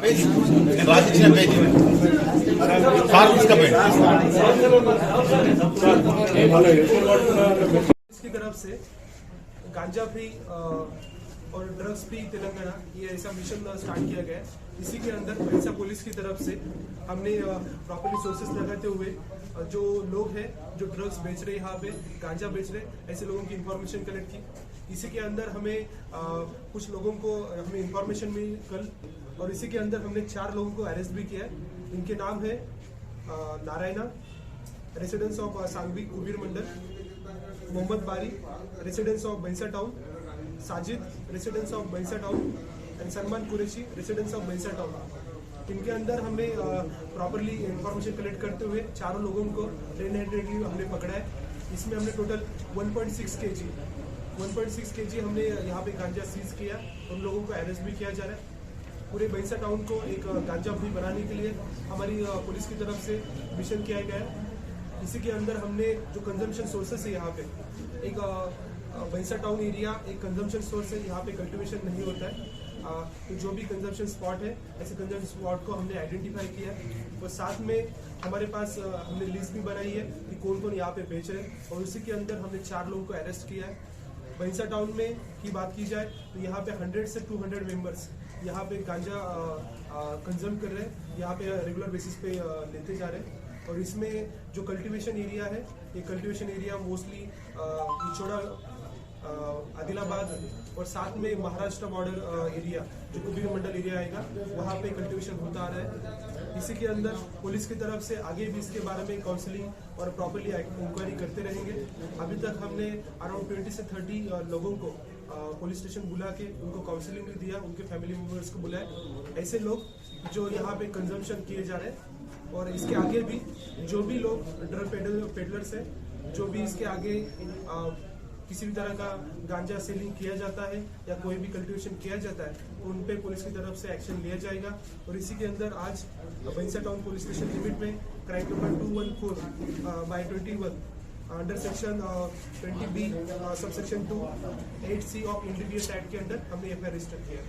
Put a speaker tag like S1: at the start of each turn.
S1: రాసిచ్చిన page sir తీసుకపోయి
S2: इसकी तरफ से गांजा फ्री और ड्रग्स फ्री तेलंगाना ये ऐसा मिशन स्टार्ट किया गया है। इसी के अंदर भैंसा पुलिस की तरफ से हमने प्रॉपर्ली सोर्सेस लगाते हुए जो लोग हैं जो ड्रग्स बेच रहे यहाँ पे गांजा बेच रहे ऐसे लोगों की इंफॉर्मेशन कलेक्ट की। इसी के अंदर हमें कुछ लोगों को हमें इंफॉर्मेशन मिली कल और इसी के अंदर हमने 4 लोगों को अरेस्ट भी किया है। इनके नाम है नारायणा रेसिडेंस ऑफ सांगवी कुबीर मंडल, मोहम्मद बारी रेसिडेंस ऑफ भैंसा टाउन, साजिद रेसिडेंस ऑफ भैंसा town and Salman Qureshi residence of भैंसा टाउन। इनके अंदर हमने प्रॉपरली इंफॉर्मेशन कलेक्ट करते हुए चारों लोगों को रेड हैंडेडली हमने पकड़ा है। इसमें हमने टोटल 1.6 kg हमने यहाँ पे गांजा सीज किया। उन लोगों को अरेस्ट भी किया जा रहा है। पूरे भैंसा टाउन को एक गांजा फ्री बनाने के लिए हमारी पुलिस की तरफ से मिशन किया गया है। इसी के अंदर हमने जो कंजम्पशन सोर्सेस है यहाँ पे एक भैंसा टाउन एरिया एक कंजम्पशन सोर्स है। यहाँ पे कल्टीवेशन नहीं होता है। तो जो भी कंजम्पशन स्पॉट है ऐसे कंजम्पशन स्पॉट को हमने आइडेंटिफाई किया है और साथ में हमारे पास हमने लिस्ट भी बनाई है कि कौन कौन यहाँ पे बेच रहे हैं और उसी के अंदर हमने 4 लोगों को अरेस्ट किया है। भैंसा टाउन में की बात की जाए तो यहाँ पे 100 से 200 मेंबर्स यहाँ पे गांजा कंज्यूम कर रहे हैं, यहाँ पे रेगुलर बेसिस पे लेते जा रहे हैं। और इसमें जो कल्टीवेशन एरिया है ये कल्टीवेशन एरिया मोस्टली पिछोड़ा आदिलाबाद और साथ में महाराष्ट्र बॉर्डर एरिया जो कुबीर मंडल एरिया आएगा वहाँ पे कल्टीवेशन होता आ रहा है। इसी के अंदर पुलिस की तरफ से आगे भी इसके बारे में काउंसलिंग और प्रॉपर्ली इंक्वायरी करते रहेंगे। अभी तक हमने अराउंड 20 से 30 लोगों को पुलिस स्टेशन बुला के उनको काउंसलिंग भी दिया, उनके फैमिली मेम्बर्स को बुलाए। ऐसे लोग जो यहाँ पे कंजम्पशन किए जा रहे हैं और इसके आगे भी जो भी लोग ड्रग पेडलर्स है जो भी इसके आगे किसी भी तरह का गांजा सेलिंग किया जाता है या कोई भी कल्टीवेशन किया जाता है उन पे पुलिस की तरफ से एक्शन लिया जाएगा। और इसी के अंदर आज भैंसा टाउन पुलिस स्टेशन लिमिट में crime number 214/21 under section 20B subsection 2 8C of individual act के अंदर हमने FIR रजिस्टर किया।